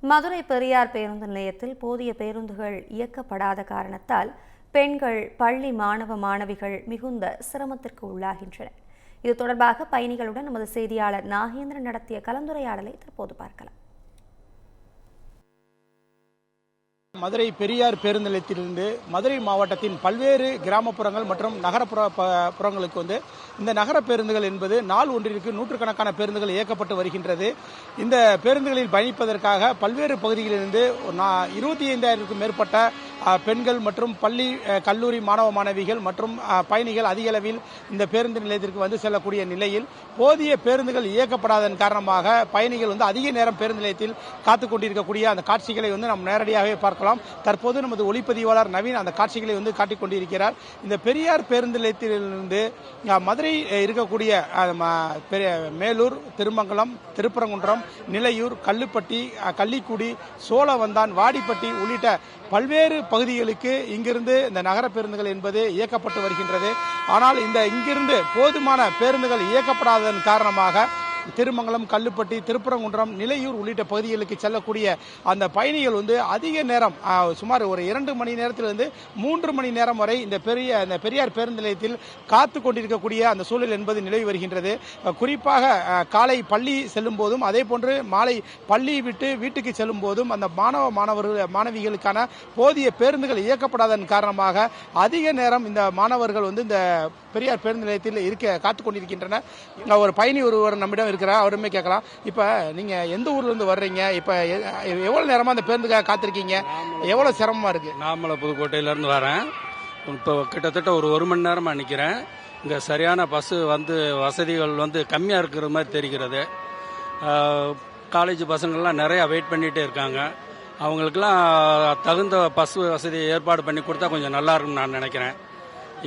மதுரை பெரியார் பேருந்து நிலையத்தில் போதிய பேருந்துகள் இயக்கப்படாத காரணத்தால் பெண்கள், பள்ளி மாணவ மாணவிகள் மிகுந்த சிரமத்திற்கு உள்ளாகின்றனர். இது தொடர்பாக பயணிகளுடன் நமது செய்தியாளர் நாகேந்திரன் நடத்திய கலந்துரையாடலை தற்போது பார்க்கலாம். மதுரை பெரியார் பேருந்து நிலையத்திலிருந்து மதுரை மாவட்டத்தின் பல்வேறு கிராமப்புறங்கள் மற்றும் நகரப்புறங்களுக்கு இந்த நகர பேருந்துகள் என்பது நாள் ஒன்றிற்கு நூற்றுக்கணக்கான பேருந்துகள் இயக்கப்பட்டு வருகின்றது. இந்த பேருந்துகளில் பயணிப்பதற்காக பல்வேறு பகுதிகளிலிருந்து 25,000க்கும் மேற்பட்ட பெண்கள் மற்றும் பள்ளி கல்லூரி மாணவ மாணவிகள் மற்றும் பயணிகள் அதிக அளவில் இந்த பேருந்து நிலையத்திற்கு வந்து செல்லக்கூடிய நிலையில் போதிய பேருந்துகள் இயக்கப்படாதன் காரணமாக பயணிகள் அதிக நேரம் பேருந்து நிலையத்தில் காத்துக் கொண்டிருக்கக்கூடிய அந்த காட்சிகளை நாம் நேரடியாகவே பார்க்கலாம். தற்போது நமது ஒளிப்பதிவாளர் நவீன் அந்த காட்சிகளை காட்டிக் கொண்டிருக்கிறார். இந்த பெரியார் பேருந்து நிலையத்திலிருந்து மதுரை இருக்கக்கூடிய மேலூர், திருமங்கலம், திருப்பரங்குன்றம், நிலையூர், கல்லுப்பட்டி, கள்ளிக்குடி, சோழவந்தான், வாடிப்பட்டி உள்ளிட்ட பல்வேறு பகுதிகளுக்கு இங்கிருந்து இந்த நகர பேருந்துகள் என்பது இயக்கப்பட்டு வருகின்றது. ஆனால் இங்கிருந்து போதுமான பேருந்துகள் இயக்கப்படாததன் காரணமாக திருமங்கலம், கல்லுப்பட்டி, திருப்பரங்குன்றம், நிலையூர் உள்ளிட்ட பகுதிகளுக்கு செல்லக்கூடிய அந்த பயணிகள் அதிக நேரம் சுமார் ஒரு 2 மணி நேரத்திலிருந்து 3 மணி நேரம் வரை இந்த பெரியார் பேருந்து நிலையத்தில் காத்து கொண்டிருக்கக்கூடிய அந்த சூழல் என்பது நிலவி வருகின்றது. குறிப்பாக காலை பள்ளி செல்லும் போதும் அதே போன்று மாலை பள்ளி விட்டு வீட்டுக்கு செல்லும் போதும் அந்த மாணவிகளுக்கான போதிய பேருந்துகள் இயக்கப்படாதன் காரணமாக அதிக நேரம் இந்த மாணவர்கள் இந்த பெரியார் பேருந்து நிலையத்தில் காத்துக் கொண்டிருக்கின்றனர். ஒரு பயணி ஒருவர் நம்மிடம் இருக்கிறார், அவருமே கேட்கலாம். இப்ப நீங்க எந்த ஊர்ல இருந்து வர்றீங்க? இப்ப எவ்வளவு நேரமா அந்த பேருந்துக்காக காத்திருக்கீங்க? எவ்வளவு சிரமமா இருக்கு? நாமல புதுக்கோட்டையில இருந்து வரேன். இப்போ கிட்டத்தட்ட ஒரு மணி நேரமா நிக்கிறேன். இங்க சரியான பஸ் வசதிகள் கம்மியா இருக்கிற மாதிரி தெரிகிறது. காலேஜ் பசங்கள்லாம் நிறைய வெயிட் பண்ணிட்டே இருக்காங்க. அவங்களுக்கெல்லாம் தகுந்த பஸ் வசதி ஏற்பாடு பண்ணி கொடுத்தா கொஞ்சம் நல்லா இருக்கும்னு நான் நினைக்கிறேன்.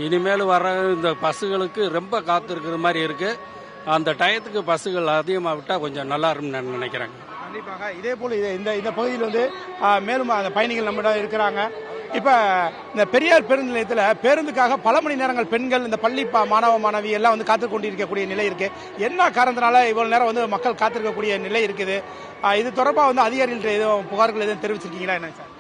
இனிமேல் வர இந்த பஸ்ஸுகளுக்கு ரொம்ப காத்து இருக்கிற மாதிரி இருக்கு. அந்த டயத்துக்கு பஸ்ஸுகள் அதிகமாக விட்டால் கொஞ்சம் நல்லா இருக்கும்னு நான் நினைக்கிறேன். கண்டிப்பாக இதே போல் இந்த பகுதியில் மேலும் அந்த பயணிகள் நம்மிடம் இருக்கிறாங்க. இப்போ இந்த பெரியார் பேருந்து நிலையத்தில் பேருந்துக்காக பல மணி நேரங்கள் பெண்கள், இந்த பள்ளி மாணவ மாணவி எல்லாம் காத்து கொண்டிருக்கக்கூடிய நிலை இருக்கு. என்ன காரணத்தினால இவ்வளவு நேரம் மக்கள் காத்திருக்கக்கூடிய நிலை இருக்குது? இது தொடர்பாக அதிகாரிகள்ட்ட எதுவும் புகார்கள் எதுவும் தெரிவிச்சிருக்கீங்களா? என்ன சார்?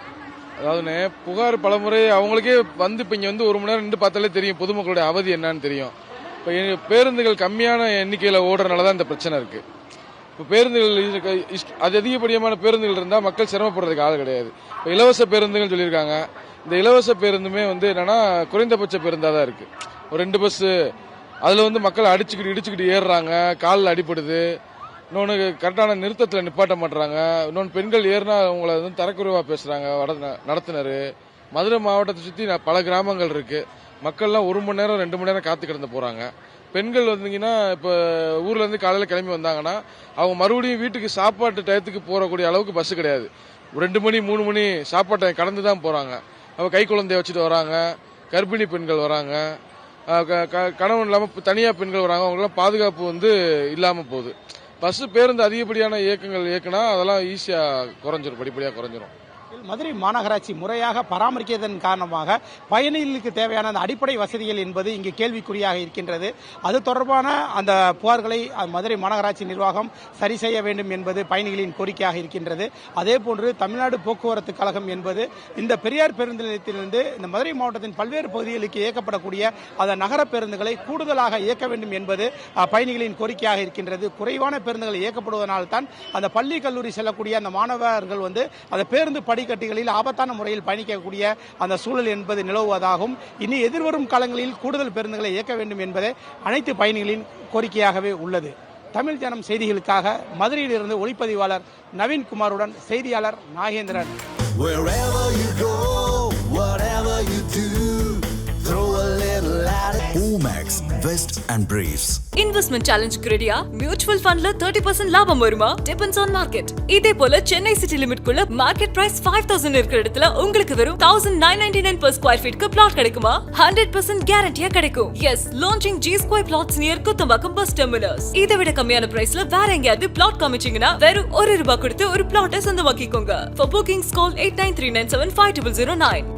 அதாவது புகார் பலமுறை அவங்களுக்கே இப்போ இங்கே 1 மணி நேரம் நின்று பார்த்தாலே தெரியும் பொதுமக்களுடைய அவதி என்னன்னு தெரியும். இப்போ பேருந்துகள் கம்மியான எண்ணிக்கையில் ஓடுறதுனால தான் இந்த பிரச்சனை இருக்கு. இப்போ பேருந்துகள் அது அதிகப்படியான பேருந்துகள் இருந்தால் மக்கள் சிரமப்படுறதுக்கு ஆள் கிடையாது. இப்போ இலவச பேருந்துகள் சொல்லியிருக்காங்க. இந்த இலவச பேருந்துமே என்னன்னா குறைந்தபட்ச பேருந்தாக தான் இருக்கு. ஒரு 2 பஸ் அதில் மக்கள் இடிச்சுக்கிட்டு ஏறுறாங்க, காலில் அடிப்படுது. இன்னொன்று கரெக்டான நிறுத்தத்தில் நிப்பாட்ட மாட்டுறாங்க. இன்னொன்று பெண்கள் ஏறினா அவங்கள தரக்குறைவாக பேசுறாங்க நடத்துனர். மதுரை மாவட்டத்தை சுற்றி பல கிராமங்கள் இருக்கு. மக்கள்லாம் 1 மணி நேரம் 2 மணி நேரம் காத்து கிடந்து போறாங்க. பெண்கள் வந்தீங்கன்னா இப்போ ஊர்ல இருந்து காலையில் கிளம்பி வந்தாங்கன்னா அவங்க மறுபடியும் வீட்டுக்கு சாப்பாட்டு டயத்துக்கு போறக்கூடிய அளவுக்கு பஸ் கிடையாது. 2 மணி 3 மணி சாப்பாட்டு டைம் கடந்து தான் போறாங்க. அவங்க கை குழந்தைய வச்சுட்டு வராங்க, கர்ப்பிணி பெண்கள் வராங்க, கணவன் இல்லாமல் தனியா பெண்கள் வராங்க. அவங்களாம் பாதுகாப்பு இல்லாம போகுது. பஸ் பேருந்து அதிகப்படியான இயக்கங்கள் இயக்குனா அதெல்லாம் ஈஸியா குறைஞ்சிரும், படிப்படியாக குறைஞ்சிரும். மதுரை மாநகராட்சி முறையாக பராமரிக்கிறதன் காரணமாக பயணிகளுக்கு தேவையான அந்த அடிப்படை வசதிகள் என்பது இங்கு கேள்விக்குறியாக இருக்கின்றது. அது தொடர்பான அந்த புகார்களை மதுரை மாநகராட்சி நிர்வாகம் சரி செய்ய வேண்டும் என்பது பயணிகளின் கோரிக்கையாக இருக்கின்றது. அதே போன்று தமிழ்நாடு போக்குவரத்து கழகம் என்பது இந்த பெரியார் பேருந்து நிலையத்திலிருந்து இந்த மதுரை மாவட்டத்தின் பல்வேறு பகுதிகளுக்கு இயக்கப்படக்கூடிய அந்த நகர பேருந்துகளை கூடுதலாக இயக்க வேண்டும் என்பது பயணிகளின் கோரிக்கையாக இருக்கின்றது. குறைவான பேருந்துகள் இயக்கப்படுவதனால் தான் அந்த பள்ளி கல்லூரி செல்லக்கூடிய அந்த மாணவர்கள் அந்த பேருந்து படிக்கட்டுகளில் ஆபத்தான முறையில் பயணிக்கக்கூடிய அந்த சூழல் என்பது நிலவுவதாகும். இனி எதிர்வரும் காலங்களில் கூடுதல் பேருந்துகளை இயக்க வேண்டும் என்பதே அனைத்து பயணிகளின் கோரிக்கையாகவே உள்ளது. தமிழ் ஜனம் செய்திகளுக்காக மதுரையிலிருந்து ஒளிப்பதிவாளர் நவீன்குமாருடன் செய்தியாளர் Nagendran. Omax Vest and Briefs. Investment challenge கிரெடியா மியூச்சுவல் ஃபண்ட்ல 30% லாபம் வருமா? Depends on market. இதே போல சென்னை சிட்டி லிமிட் குள்ள மார்க்கெட் பிரைஸ் 5000 இருக்கிற இடத்துல உங்களுக்கு வெறும் 1999 per square feet க்கு பிளாட் கிடைக்குமா? 100% கேரண்டியா கிடைக்கும். Yes, launching G Square plots near Kuthambakkam bus terminus. இதை விட கம்மியான பிரைஸ்ல வேற எங்கயாவது பிளாட் காமிச்சீங்கன்னா வெறும் ₹1 கொடுத்து ஒரு பிளாட்டை சொந்தமாக்கிக்கோங்க. For bookings call 8939750009.